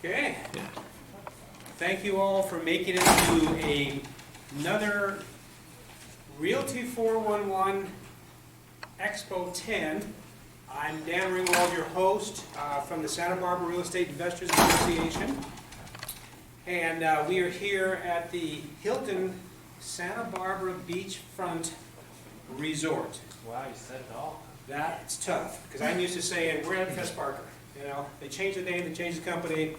Okay. Thank you all for making it to another Realty 411 Expo 10. I'm Dan Ringwald, your host from the Santa Barbara Real Estate Investors Association. And we are here at the Hilton Santa Barbara Beachfront Resort. Wow, you said it all. That's tough, because I'm used to saying, we're at Fest Parker. You know, they changed the name, they changed the company.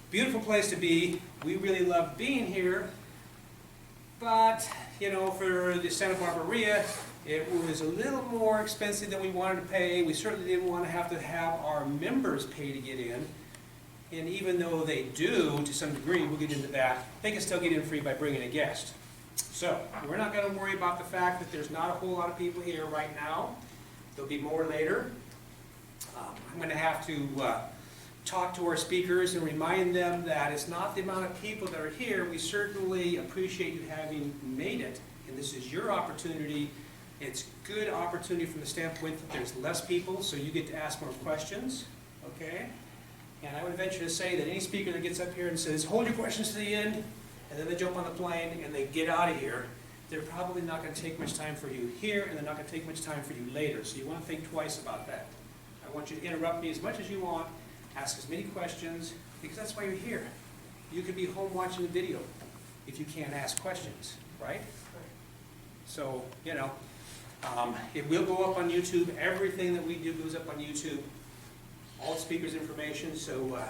Beautiful place to be. We really love being here. But, you know, for the Santa Barbara REIA, it was a little more expensive than we wanted to pay. We certainly didn't want to have our members pay to get in. And even though they do, to some degree, we'll get into that, they can still get in free by bringing a guest. So, we're not going to worry about the fact that there's not a whole lot of people here right now. There'll be more later. I'm going to have to talk to our speakers and remind them that it's not the amount of people that are here. We certainly appreciate you having made it, and this is your opportunity. It's good opportunity from the standpoint that there's less people, so you get to ask more questions, okay? And I would venture to say that any speaker that gets up here and says, hold your questions to the end, and then they jump on the plane and they get out of here, they're probably not going to take much time for you here, and they're not going to take much time for you later, so you want to think twice about that. I want you to interrupt me as much as you want, ask as many questions, because that's why you're here. You could be home watching the video if you can't ask questions, right? So, you know, it will go up on YouTube. Everything that we do goes up on YouTube. All speakers' information, so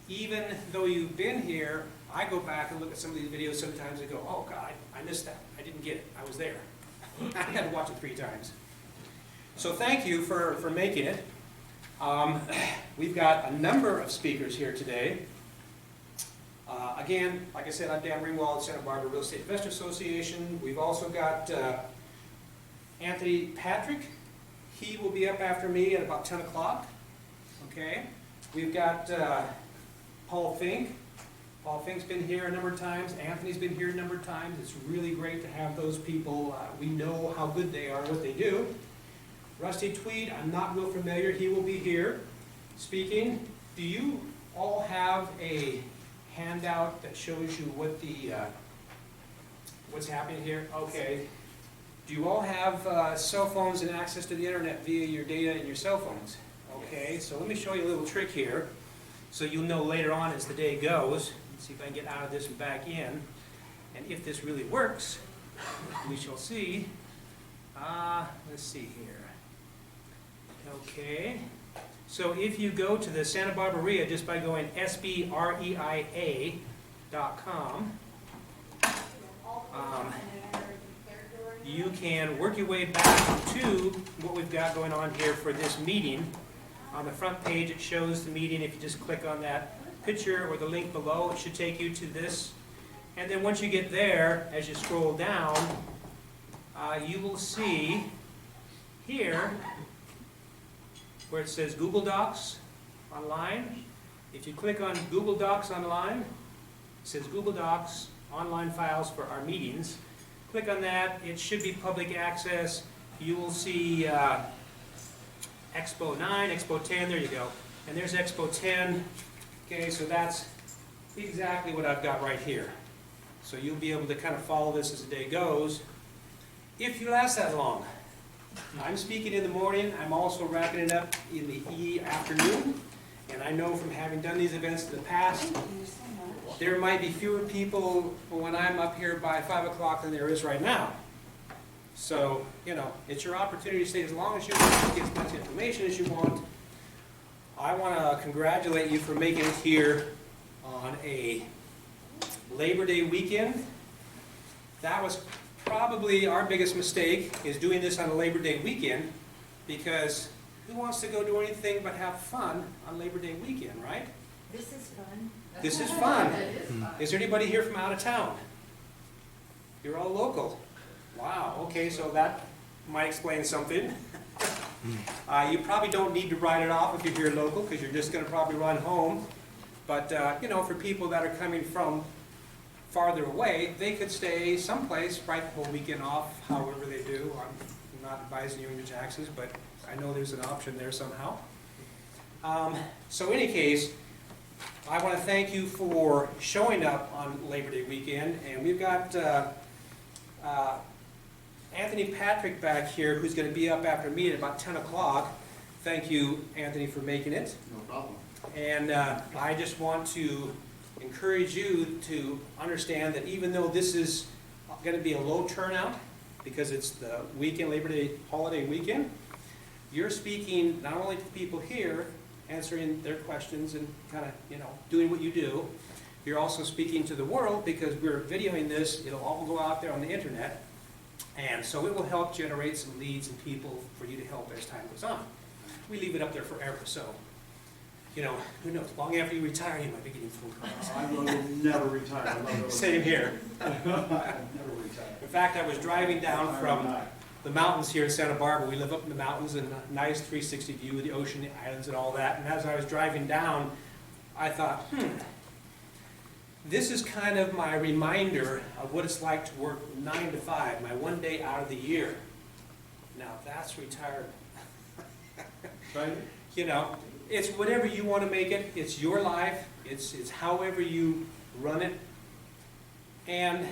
even though you've been here, I go back and look at some of these videos sometimes and go, oh God, I missed that. I didn't get it. I was there. I had to watch it 3 times. So thank you for making it. We've got a number of speakers here today. Again, like I said, I'm Dan Ringwald, Santa Barbara Real Estate Investors Association. We've also got Anthony Patrick. He will be up after me at about 10 o'clock. Okay. We've got Paul Fink. Paul Fink's been here a number of times. Anthony's been here a number of times. It's really great to have those people. We know how good they are, what they do. Rusty Tweed, I'm not real familiar. He will be here speaking. Do you all have a handout that shows you what the what's happening here? Okay. Do you all have cell phones and access to the internet via your data and your cell phones? Okay, so let me show you a little trick here so you'll know later on as the day goes. Let's see if I can get out of this and back in. And if this really works, we shall see. Let's see here. Okay, so if you go to the Santa Barbara REIA just by going SBREIA.com, you can work your way back to what we've got going on here for this meeting. On the front page it shows the meeting. If you just click on that picture or the link below, it should take you to this. And then once you get there, as you scroll down, you will see here where it says Google Docs Online. If you click on Google Docs Online, it says Google Docs Online Files for our meetings. Click on that. It should be public access. You will see Expo 9, Expo 10, there you go. And there's Expo 10. Okay, so that's exactly what I've got right here. So you'll be able to kind of follow this as the day goes, if you last that long. I'm speaking in the morning. I'm also wrapping it up in the afternoon. And I know from having done these events in the past, there might be fewer people when I'm up here by 5 o'clock than there is right now. So, you know, it's your opportunity to stay as long as you want, to get as much information as you want. I want to congratulate you for making it here on a Labor Day weekend. That was probably our biggest mistake, is doing this on a Labor Day weekend, because who wants to go do anything but have fun on Labor Day weekend, right? This is fun. This is fun. Is there anybody here from out of town? You're all local. Wow, okay, so that might explain something. You probably don't need to write it off if you're here local, because you're just going to probably run home. But, you know, for people that are coming from farther away, they could stay someplace, write the whole weekend off, however they do. I'm not advising you on your taxes, but I know there's an option there somehow. So in any case, I want to thank you for showing up on Labor Day weekend, and we've got Anthony Patrick back here, who's going to be up after me at about 10 o'clock. Thank you, Anthony, for making it. No problem. And I just want to encourage you to understand that even though this is going to be a low turnout, because it's the weekend, Labor Day holiday weekend, you're speaking not only to the people here, answering their questions and kind of, doing what you do, you're also speaking to the world because we're videoing this. It'll all go out there on the internet, and so it will help generate some leads and people for you to help as time goes on. We leave it up there forever, so, who knows, long after you retire, you might be getting phone calls. I will never retire. I love those. Same here. I'll never retire. In fact, I was driving down from the mountains here in Santa Barbara. We live up in the mountains and a nice 360 view of the ocean, the islands and all that. And as I was driving down, I thought, this is kind of my reminder of what it's like to work 9 to 5, my one day out of the year. Now that's retirement. Right? It's whatever you want to make it. It's your life. It's however you run it. And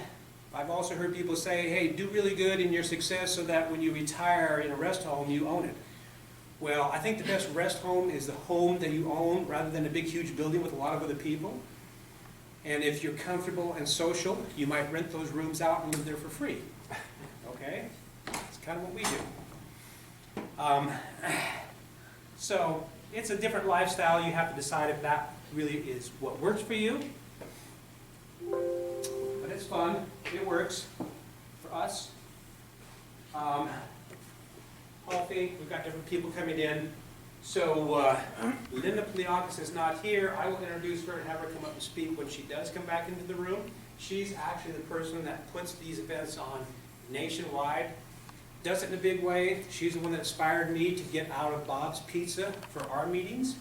I've also heard people say, hey, do really good in your success so that when you retire in a rest home, you own it. Well, I think the best rest home is the home that you own rather than a big, huge building with a lot of other people. And if you're comfortable and social, you might rent those rooms out and live there for free. Okay? That's kind of what we do. So it's a different lifestyle. You have to decide if that really is what works for you. But it's fun. It works for us. Coffee. We've got different people coming in. So Linda Pliakis is not here. I will introduce her and have her come up and speak when she does come back into the room. She's actually the person that puts these events on nationwide. Does it in a big way. She's the one that inspired me to get out of Bob's Pizza for our meetings.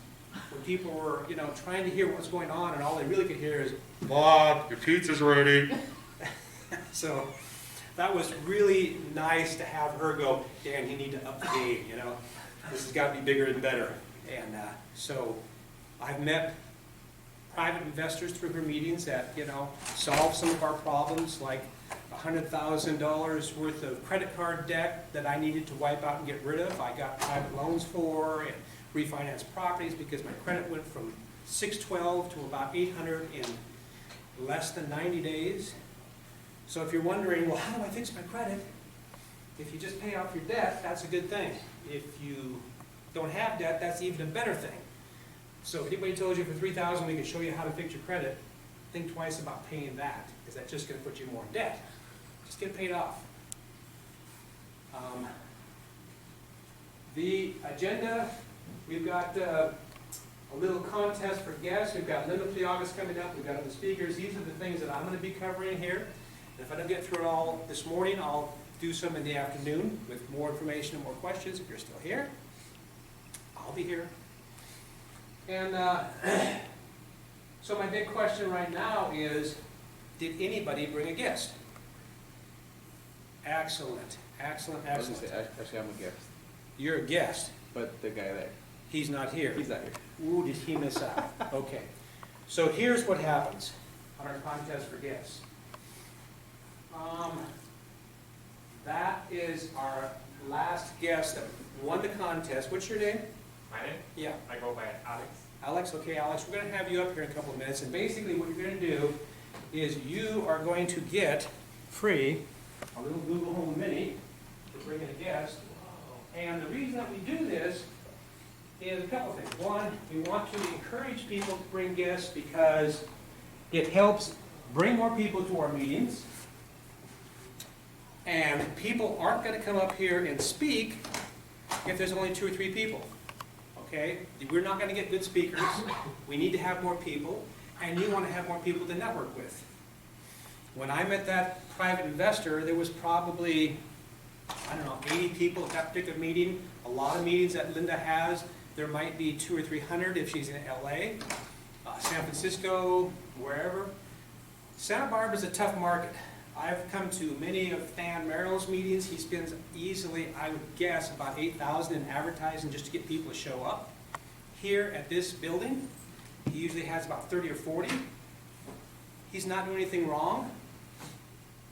When people were, trying to hear what was going on, and all they really could hear is, Bob, your pizza's ready. So that was really nice to have her go, Dan, you need to up the game, This has got to be bigger and better. And so I've met private investors through her meetings that, solve some of our problems, like $100,000 worth of credit card debt that I needed to wipe out and get rid of. I got private loans for and refinanced properties because my credit went from 612 to about 800 in less than 90 days. So if you're wondering, well, how do I fix my credit? If you just pay off your debt, that's a good thing. If you don't have debt, that's even a better thing. So if anybody told you for $3,000 we could show you how to fix your credit, think twice about paying that, because that's just going to put you more in debt. Just get it paid off. The agenda, we've got a little contest for guests. We've got Linda Pliakis coming up. We've got other speakers. These are the things that I'm going to be covering here. And if I don't get through it all this morning, I'll do some in the afternoon with more information and more questions. If you're still here, I'll be here. And so my big question right now is, did anybody bring a guest? Excellent, excellent, excellent. Actually, I'm a guest. You're a guest. But the guy there, He's not here. he's not here. Ooh, did he miss out? Okay. So here's what happens on our contest for guests. That is our last guest that won the contest. What's your name? My name? Yeah. I go by Alex. Alex, okay, Alex, we're going to have you up here in a couple of minutes, and basically what you're going to do is you are going to get free a little Google Home Mini for bringing a guest. And the reason that we do this is a couple things. One, we want to encourage people to bring guests because it helps bring more people to our meetings. And people aren't going to come up here and speak if there's only 2 or 3 people. Okay? We're not going to get good speakers. We need to have more people, and you want to have more people to network with. When I met that private investor, there was probably, 80 people at that particular meeting. A lot of meetings that Linda has, there might be 200 or 300 if she's in LA, San Francisco, wherever. Santa Barbara is a tough market. I've come to many of Than Merrill's meetings. He spends easily, I would guess, about $8,000 in advertising just to get people to show up. Here at this building, he usually has about 30 or 40. He's not doing anything wrong.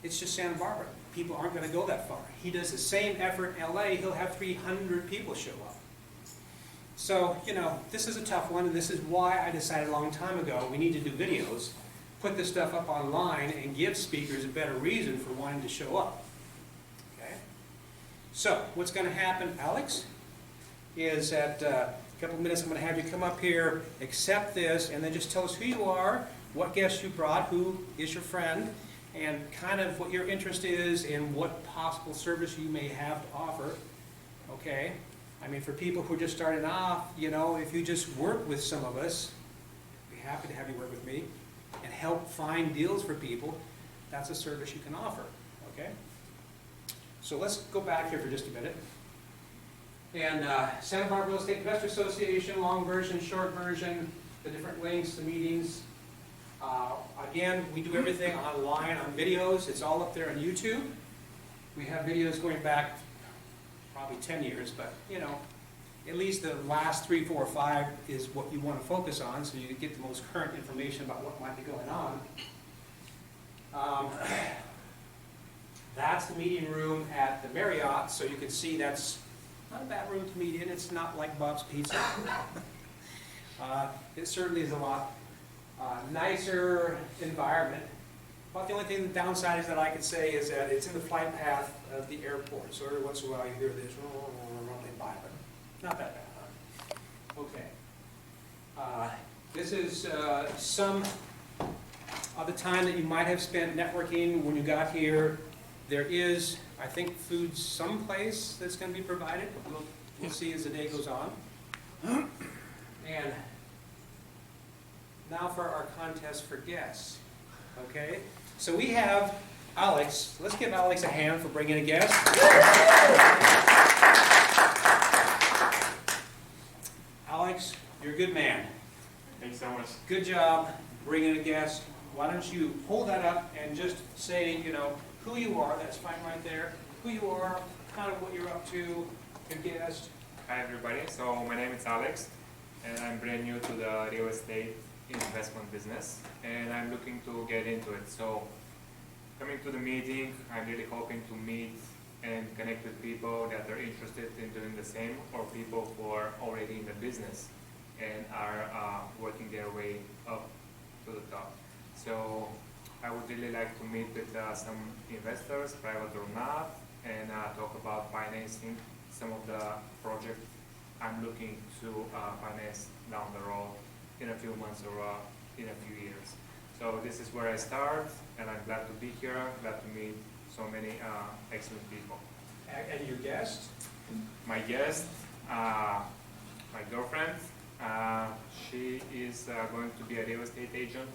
It's just Santa Barbara. People aren't going to go that far. He does the same effort in LA, he'll have 300 people show up. So, you know, this is a tough one, and this is why I decided a long time ago we need to do videos, put this stuff up online, and give speakers a better reason for wanting to show up. Okay? So, what's going to happen, Alex, is that a couple of minutes I'm going to have you come up here, accept this, and then just tell us who you are, what guests you brought, who is your friend, and kind of what your interest is and what possible service you may have to offer. Okay? I mean, for people who are just starting off, you know, if you just work with some of us, I'd be happy to have you work with me and help find deals for people. That's a service you can offer. Okay? So let's go back here for just a minute. And Santa Barbara Real Estate Investor Association, long version, short version, the different links, the meetings. Again, we do everything online on videos. It's all up there on YouTube. We have videos going back probably 10 years, but you know, at least the last 3, 4, 5 is what you want to focus on, so you get the most current information about what might be going on. That's the meeting room at the Marriott, so you can see that's not a bad room to meet in. It's not like Bob's Pizza. It certainly is a lot nicer environment. About the only thing, the downside is that I could say is that it's in the flight path of the airport. So every once in a while you hear this rumbling by, but not that bad. Huh? Okay. This is some of the time that you might have spent networking when you got here. There is, I think, food someplace that's going to be provided. We'll see as the day goes on. And now for our contest for guests. Okay? So we have Alex. Let's give Alex a hand for bringing a guest. Alex, you're a good man. Thanks so much. Good job bringing a guest. Why don't you hold that up and just say, you know, who you are. That's fine right there. Who you are, kind of what you're up to, your guest. Hi everybody. So my name is Alex, and I'm brand new to the real estate investment business, and I'm looking to get into it. So coming to the meeting, I'm really hoping to meet and connect with people that are interested in doing the same, or people who are already in the business and are working their way up to the top. So I would really like to meet with some investors, private or not, and talk about financing some of the projects I'm looking to finance down the road in a few months or in a few years. So this is where I start, and I'm glad to be here, glad to meet so many excellent people. And your guest? My guest, my girlfriend, she is going to be a real estate agent.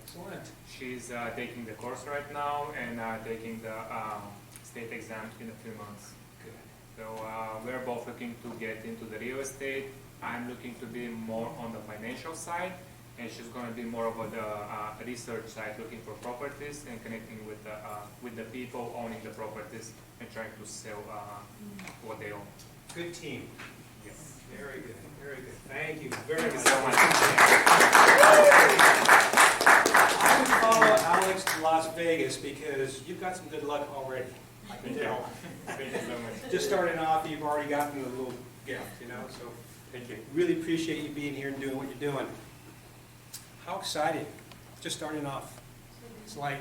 Excellent. She's taking the course right now and taking the state exam in a few months. Good. So we're both looking to get into the real estate. I'm looking to be more on the financial side, and she's going to be more of the research side, looking for properties and connecting with the people owning the properties and trying to sell what they own. Good team. Yes. Very good. Very good. Thank you very Thank you much. so much. I would follow Alex to Las Vegas because you've got some good luck already. I can Thank you. tell. Thank you so much. Just starting off, you've already gotten a little gift, you know, so Thank you. really appreciate you being here and doing what you're doing. How exciting, just starting off. It's like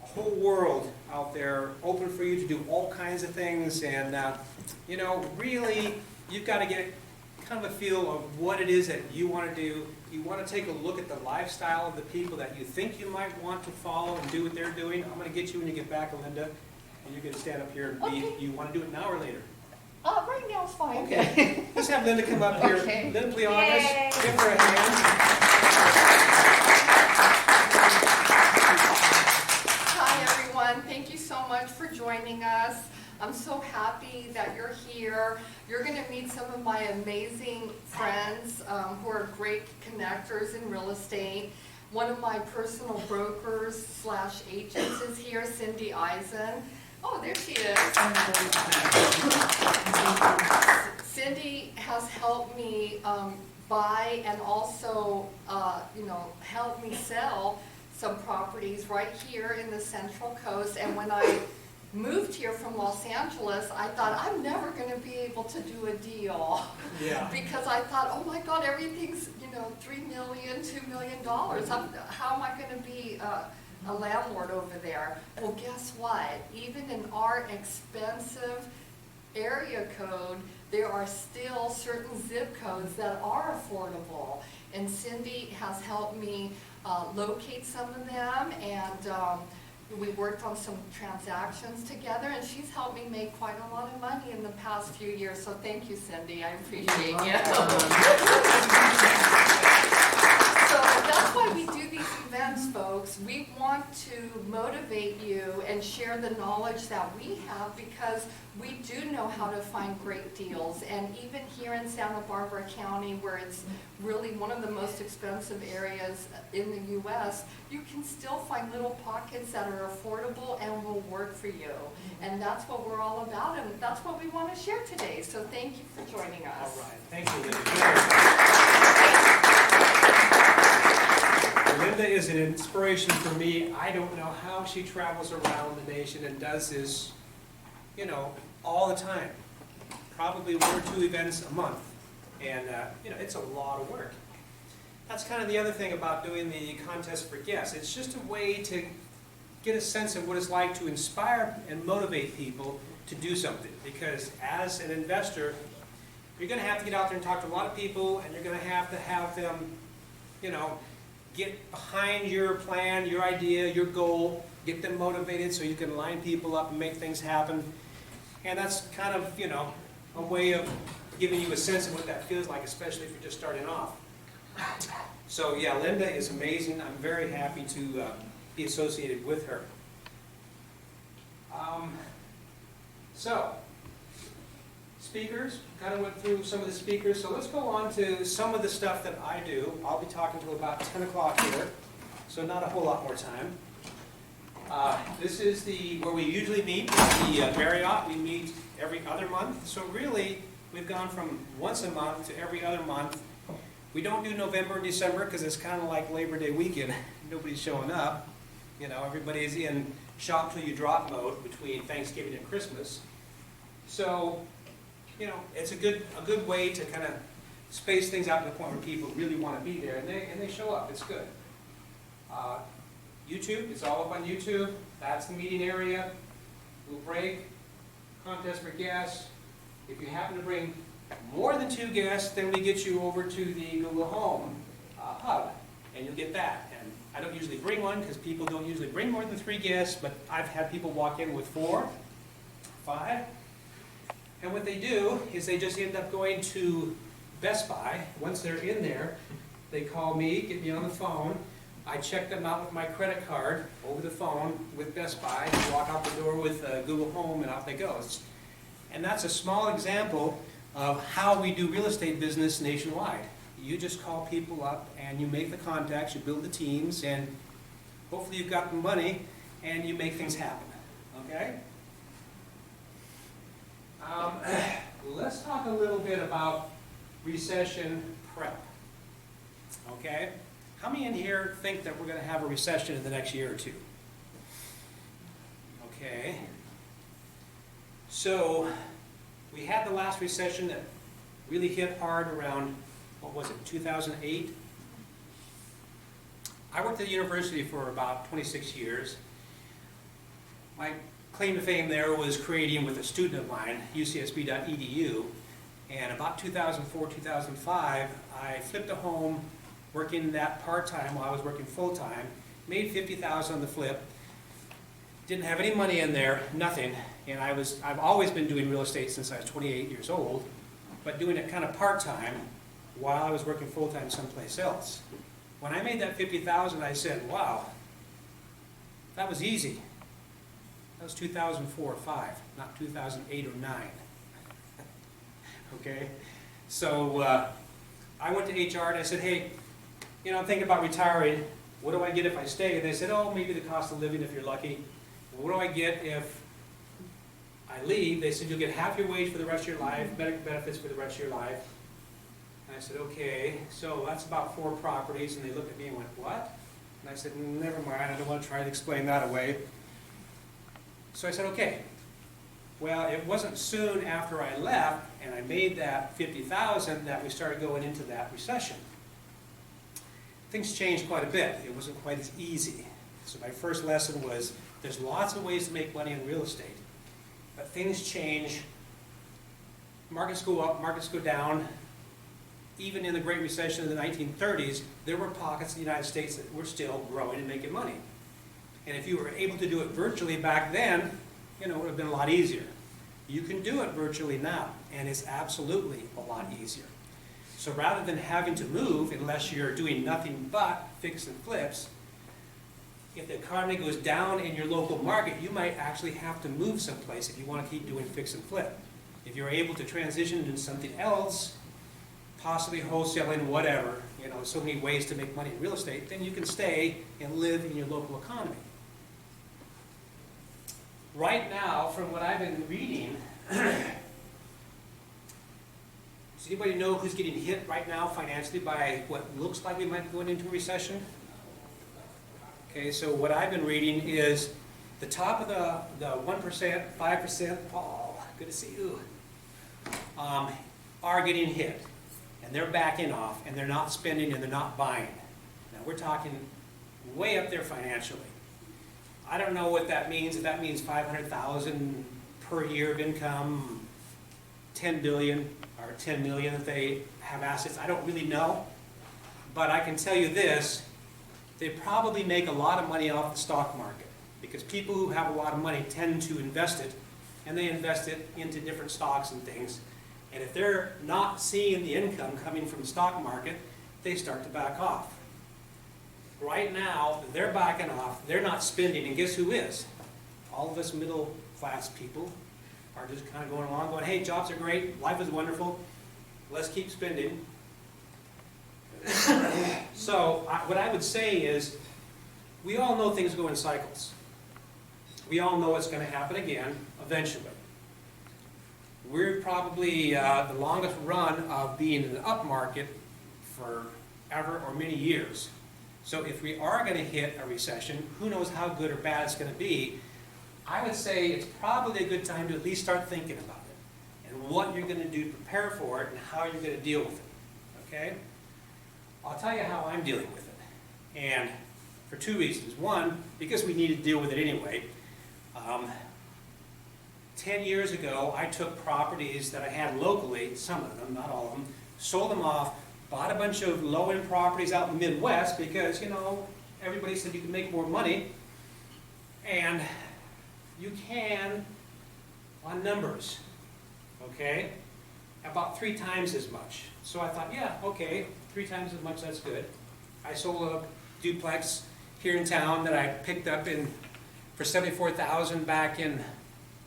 a whole world out there open for you to do all kinds of things, and you know, really, you've got to get kind of a feel of what it is that you want to do. You want to take a look at the lifestyle of the people that you think you might want to follow and do what they're doing. I'm going to get you when you get back, Linda, and you're going to stand up here and be, Okay. you want to do it now or later? Right now it's fine. Okay, let's have Linda come up here. Okay. Linda Pliagas, Yay. give her a hand. Hi everyone, thank you so much for joining us. I'm so happy that you're here. You're going to meet some of my amazing friends who are great connectors in real estate. One of my personal brokers / agents is here, Cindy Eisen. Oh, there she is. Cindy has helped me buy and also helped me sell some properties right here in the Central Coast. And when I moved here from Los Angeles, I thought, I'm never gonna be able to do a deal. Yeah. Because I thought, oh my God, everything's, $3 million, $2 million. How am I gonna be a landlord over there? Well, guess what? Even in our expensive area code, there are still certain zip codes that are affordable. And Cindy has helped me locate some of them, and we worked on some transactions together, and she's helped me make quite a lot of money in the past few years. So thank you, Cindy. I appreciate you. So that's why we do these events, folks. We want to motivate you and share the knowledge that we have, because we do know how to find great deals. And even here in Santa Barbara County, where it's really one of the most expensive areas in the U.S., you can still find little pockets that are affordable and will work for you. And that's what we're all about, and that's what we want to share today. So thank you for joining us. All right, thank you, Linda. Linda is an inspiration for me. I don't know how she travels around the nation and does this, all the time. Probably 1 or 2 events a month. And, it's a lot of work. That's kind of the other thing about doing the contest for guests. It's just a way to get a sense of what it's like to inspire and motivate people to do something. Because as an investor, you're going to have to get out there and talk to a lot of people, and you're going to have them, get behind your plan, your idea, your goal, get them motivated so you can line people up and make things happen. And that's kind of, a way of giving you a sense of what that feels like, especially if you're just starting off. So yeah, Linda is amazing. I'm very happy to be associated with her. So, speakers, kind of went through some of the speakers, so let's go on to some of the stuff that I do. I'll be talking till about 10 o'clock here, so not a whole lot more time. This is where we usually meet, the Marriott. We meet every other month, so really we've gone from once a month to every other month. We don't do November and December because it's kind of like Labor Day weekend. Nobody's showing up. Everybody's in shop till you drop mode between Thanksgiving and Christmas. So, it's a good way to kind of space things out to the point where people really want to be there, and they show up. It's good. YouTube, it's all up on YouTube. That's the meeting area. We'll break, contest for guests. If you happen to bring more than 2 guests, then we get you over to the Google Home hub, and you'll get that. And I don't usually bring one because people don't usually bring more than 3 guests, but I've had people walk in with 4, 5. And what they do is they just end up going to Best Buy. Once they're in there, they call me, get me on the phone. I check them out with my credit card over the phone with Best Buy, and walk out the door with Google Home, and off they go. And that's a small example of how we do real estate business nationwide. You just call people up and you make the contacts, you build the teams, and hopefully you've got the money and you make things happen. Okay? Let's talk a little bit about recession prep. Okay? How many in here think that we're going to have a recession in the next year or 2? Okay. So, we had the last recession that really hit hard around, 2008? I worked at the university for about 26 years. My claim to fame there was creating with a student of mine, ucsb.edu, and about 2004, 2005, I flipped a home working that part-time while I was working full-time, made $50,000 on the flip, didn't have any money in there, nothing, and I've always been doing real estate since I was 28 years old, but doing it kind of part-time while I was working full-time someplace else. When I made that $50,000, I said, wow, that was easy. That was 2004 or 5, not 2008 or 9. Okay? So I went to HR and I said, hey, I'm thinking about retiring. What do I get if I stay? And they said, oh, maybe the cost of living if you're lucky. What do I get if I leave? They said, you'll get half your wage for the rest of your life, medical benefits for the rest of your life. And I said, okay, so that's about 4 properties, and they looked at me and went, what? And I said, never mind, I don't want to try to explain that away. So I said, okay. Well, it wasn't soon after I left and I made that 50,000 that we started going into that recession. Things changed quite a bit. It wasn't quite as easy. So my first lesson was there's lots of ways to make money in real estate, but things change. Markets go up, markets go down. Even in the Great Recession in the 1930s, there were pockets in the United States that were still growing and making money. And if you were able to do it virtually back then, it would have been a lot easier. You can do it virtually now, and it's absolutely a lot easier. So rather than having to move, unless you're doing nothing but fix and flips, if the economy goes down in your local market, you might actually have to move someplace if you want to keep doing fix and flip. If you're able to transition into something else, possibly wholesaling, whatever, so many ways to make money in real estate, then you can stay and live in your local economy. Right now, from what I've been reading, does anybody know who's getting hit right now financially by what looks like we might be going into a recession? Okay, so what I've been reading is the top of the 1%, 5%, Paul, good to see you, are getting hit. And they're backing off, and they're not spending, and they're not buying. Now, we're talking way up there financially. I don't know what that means. If that means 500,000 per year of income, 10 billion or 10 million if they have assets, I don't really know. But I can tell you this, they probably make a lot of money off the stock market, because people who have a lot of money tend to invest it, and they invest it into different stocks and things. And if they're not seeing the income coming from the stock market, they start to back off. Right now, they're backing off, they're not spending, and guess who is? All of us middle class people are just kind of going along, going, hey, jobs are great, life is wonderful, let's keep spending. So, what I would say is, we all know things go in cycles. We all know it's going to happen again, eventually. We're probably the longest run of being in an up market forever or many years. So if we are going to hit a recession, who knows how good or bad it's going to be, I would say it's probably a good time to at least start thinking about it and what you're going to do to prepare for it and how you're going to deal with it, okay? I'll tell you how I'm dealing with it, and for 2 reasons. One, because we need to deal with it anyway. 10 years ago, I took properties that I had locally, some of them, not all of them, sold them off, bought a bunch of low-end properties out in the Midwest because, everybody said you can make more money. And you can on numbers, okay? About 3 times as much. So I thought, yeah, okay, 3 times as much, that's good. I sold a duplex here in town that I picked up for $74,000 back in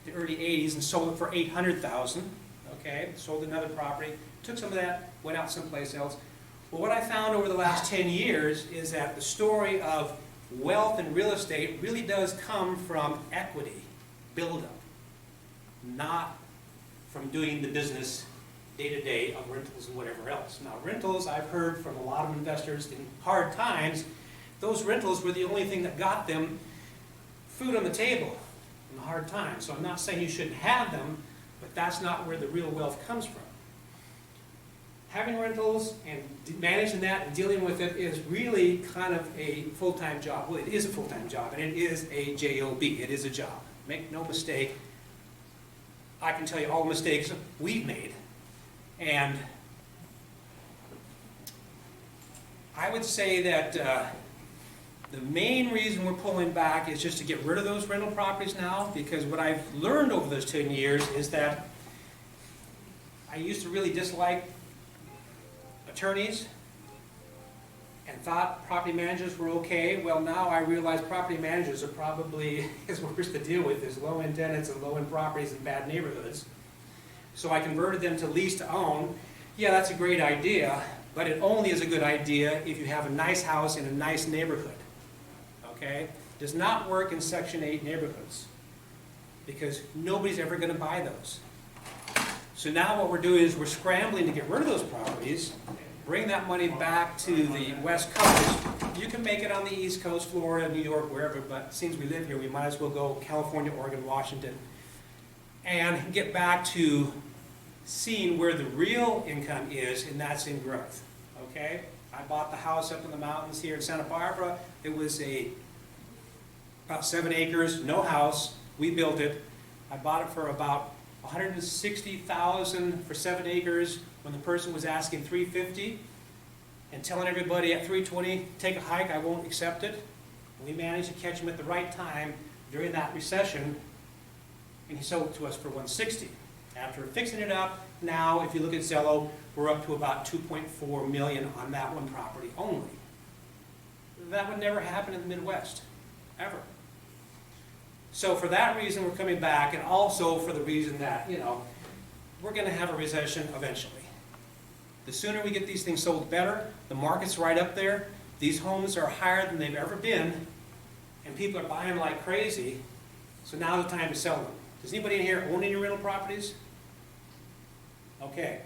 the early 80s and sold it for $800,000, okay? Sold another property, took some of that, went out someplace else. Well, what I found over the last 10 years is that the story of wealth in real estate really does come from equity buildup, not from doing the business day-to-day of rentals and whatever else. Now, rentals, I've heard from a lot of investors in hard times, those rentals were the only thing that got them food on the table in a hard time. So I'm not saying you shouldn't have them, but that's not where the real wealth comes from. Having rentals and managing that and dealing with it is really kind of a full-time job. Well, it is a full-time job, and it is a job. It is a job. Make no mistake. I can tell you all the mistakes we've made. And I would say that the main reason we're pulling back is just to get rid of those rental properties now, because what I've learned over those 10 years is that I used to really dislike attorneys and thought property managers were okay. Well, now I realize property managers are probably as worse to deal with as low-end tenants and low-end properties in bad neighborhoods. So I converted them to lease to own. Yeah, that's a great idea, but it only is a good idea if you have a nice house in a nice neighborhood. Okay? Does not work in Section 8 neighborhoods because nobody's ever going to buy those. So now what we're doing is we're scrambling to get rid of those properties, bring that money back to the West Coast. You can make it on the East Coast, Florida, New York, wherever, but since we live here, we might as well go California, Oregon, Washington, and get back to seeing where the real income is, and that's in growth, okay? I bought the house up in the mountains here in Santa Barbara. It was about 7 acres, no house. We built it. I bought it for about $160,000 for 7 acres when the person was asking $350 and telling everybody at $320, take a hike, I won't accept it. We managed to catch him at the right time during that recession, and he sold it to us for $160. After fixing it up, now if you look at Zillow, we're up to about $2.4 million on that one property only. That would never happen in the Midwest, ever. So for that reason, we're coming back, and also for the reason that, you know, we're going to have a recession eventually. The sooner we get these things sold, the better. The market's right up there. These homes are higher than they've ever been, and people are buying like crazy. So now's the time to sell them. Does anybody in here own any rental properties? Okay.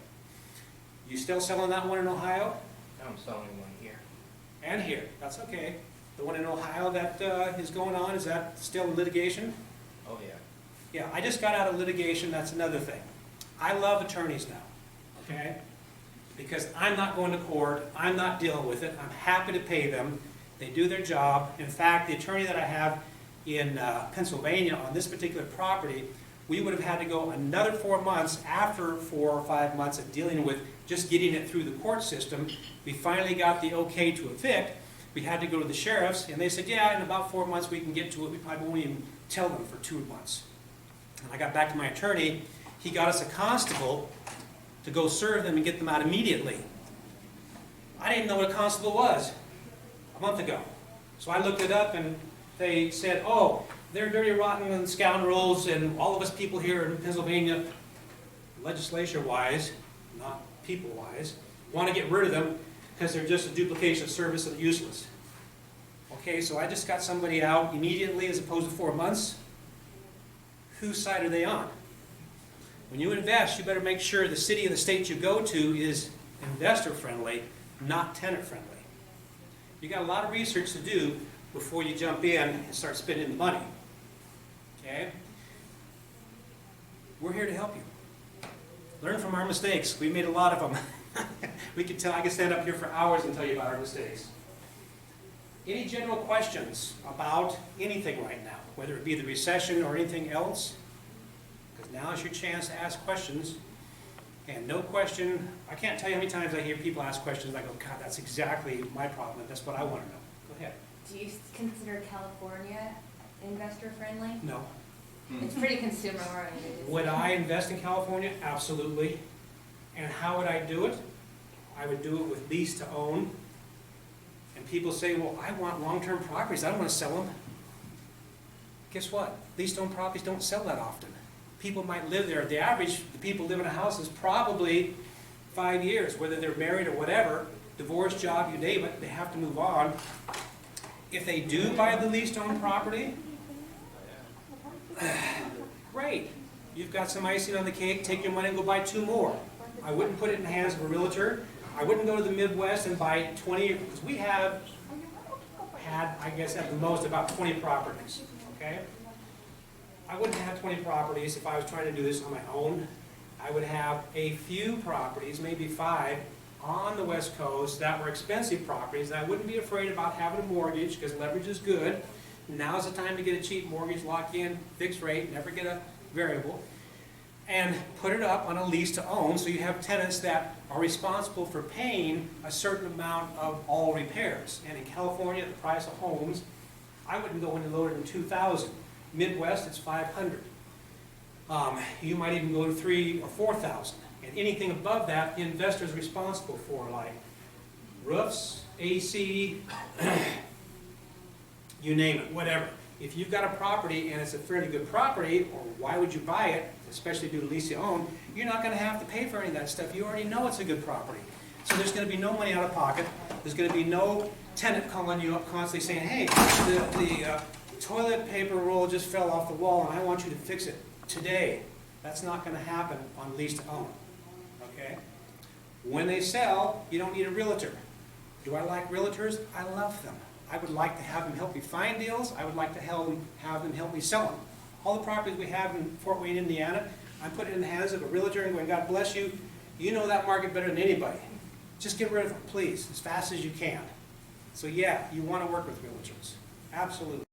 You still selling that one in Ohio? I'm selling one here. And here. That's okay. The one in Ohio that is going on, is that still in litigation? Oh, yeah. Yeah, I just got out of litigation. That's another thing. I love attorneys now, okay? Because I'm not going to court. I'm not dealing with it. I'm happy to pay them. They do their job. In fact, the attorney that I have in Pennsylvania on this particular property, we would have had to go another 4 months after 4 or 5 months of dealing with just getting it through the court system. We finally got the okay to evict. We had to go to the sheriffs, and they said, yeah, in about 4 months we can get to it. We probably won't even tell them for 2 months. And I got back to my attorney. He got us a constable to go serve them and get them out immediately. I didn't know what a constable was a month ago. So I looked it up, and they said, oh, they're dirty, rotten, and scoundrels, and all of us people here in Pennsylvania, legislature-wise, not people-wise, want to get rid of them because they're just a duplication of service and useless. Okay, so I just got somebody out immediately as opposed to 4 months. Whose side are they on? When you invest, you better make sure the city and the state you go to is investor-friendly, not tenant-friendly. You got a lot of research to do before you jump in and start spending the money. Okay? We're here to help you. Learn from our mistakes. We made a lot of them. I could stand up here for hours and tell you about our mistakes. Any general questions about anything right now, whether it be the recession or anything else? Because now is your chance to ask questions. And no question, I can't tell you how many times I hear people ask questions, and I go, God, that's exactly my problem. That's what I want to know. Go ahead. Do you consider California investor friendly? No. It's pretty consumer oriented. Would I invest in California? Absolutely. And how would I do it? I would do it with lease to own. And people say, well, I want long-term properties. I don't want to sell them. Guess what? Lease to own properties don't sell that often. People might live there. The average, the people live in a house is probably 5 years, whether they're married or whatever, divorce, job, you name it, they have to move on. If they do buy the lease to own property, great. You've got some icing on the cake, take your money and go buy 2 more. I wouldn't put it in the hands of a realtor. I wouldn't go to the Midwest and buy 20, because we have had, I guess at the most, about 20 properties, okay? I wouldn't have 20 properties if I was trying to do this on my own. I would have a few properties, maybe 5, on the West Coast that were expensive properties, and I wouldn't be afraid about having a mortgage because leverage is good. Now's the time to get a cheap mortgage, lock in, fixed rate, never get a variable, and put it up on a lease to own so you have tenants that are responsible for paying a certain amount of all repairs. And in California, the price of homes, I wouldn't go any lower than $2,000. Midwest, it's $500. You might even go to $3,000 or $4,000. And anything above that, the investor is responsible for, like roofs, AC, you name it, whatever. If you've got a property and it's a fairly good property, or why would you buy it, especially due to lease to own, you're not going to have to pay for any of that stuff. You already know it's a good property. So there's going to be no money out of pocket. There's going to be no tenant calling you up constantly saying, hey, the toilet paper roll just fell off the wall and I want you to fix it today. That's not gonna happen on lease to own, okay? When they sell, you don't need a realtor. Do I like realtors? I love them. I would like to have them help me find deals. I would like to have them help me sell them. All the properties we have in Fort Wayne, Indiana, I put it in the hands of a realtor and going, God bless you. You know that market better than anybody. Just get rid of them, please, as fast as you can. So yeah, you want to work with realtors. Absolutely.